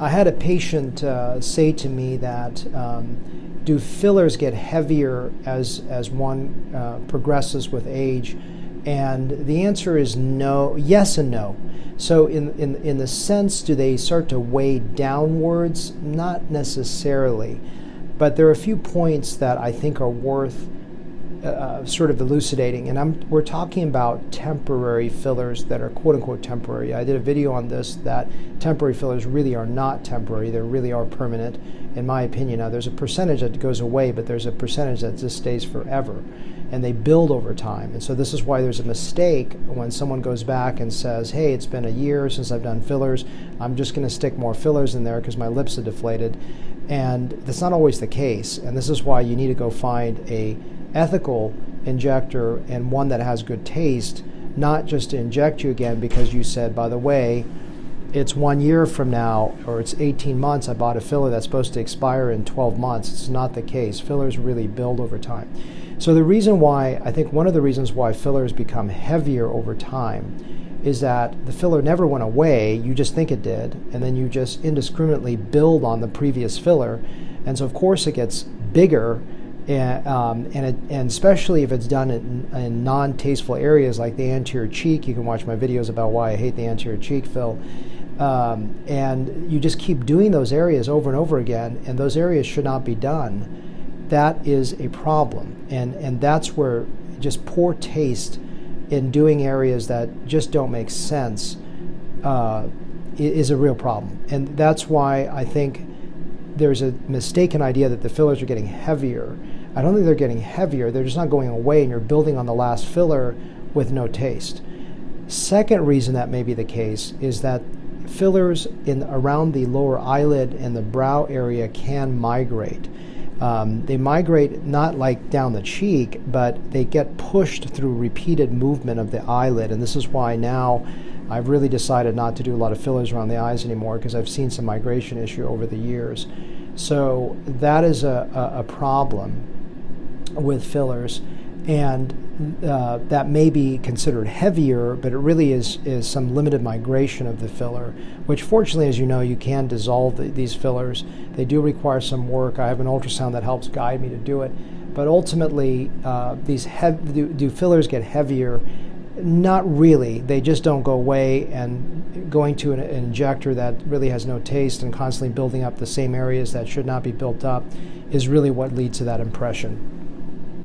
I had a patient say to me that do fillers get heavier as one progresses with age? And the answer is no, yes and no. So in the sense, do they start to weigh downwards? Not necessarily, but there are a few points that I think are worth sort of elucidating, and we're talking about temporary fillers that are quote-unquote temporary. I did a video on this, that temporary fillers really are not temporary, they really are permanent, in my opinion. Now there's a percentage that goes away, but there's a percentage that just stays forever, and they build over time. And so this is why there's a mistake when someone goes back and says, hey, it's been a year since I've done fillers, I'm just going to stick more fillers in there because my lips are deflated. And that's not always the case, and this is why you need to go find a ethical injector and one that has good taste, not just to inject you again because you said, by the way, it's 1 year from now, or it's 18 months, I bought a filler that's supposed to expire in 12 months. It's not the case. Fillers really build over time. So the reason why, I think one of the reasons why fillers become heavier over time is that the filler never went away, you just think it did, and then you just indiscriminately build on the previous filler, and so of course it gets bigger. And especially if it's done in non-tasteful areas like the anterior cheek. You can watch my videos about why I hate the anterior cheek fill. And you just keep doing those areas over and over again, and those areas should not be done. That is a problem. And that's where just poor taste in doing areas that just don't make sense is a real problem. And that's why I think there's a mistaken idea that the fillers are getting heavier. I don't think they're getting heavier, they're just not going away, and you're building on the last filler with no taste. Second reason that may be the case is that fillers around the lower eyelid and the brow area can migrate. They migrate not like down the cheek, but they get pushed through repeated movement of the eyelid, and this is why now I've really decided not to do a lot of fillers around the eyes anymore, because I've seen some migration issue over the years. So that is a problem with fillers, and that may be considered heavier, but it really is some limited migration of the filler, which fortunately, as you know, you can dissolve these fillers. They do require some work. I have an ultrasound that helps guide me to do it, but ultimately do fillers get heavier? Not really. They just don't go away, and going to an injector that really has no taste and constantly building up the same areas that should not be built up is really what leads to that impression.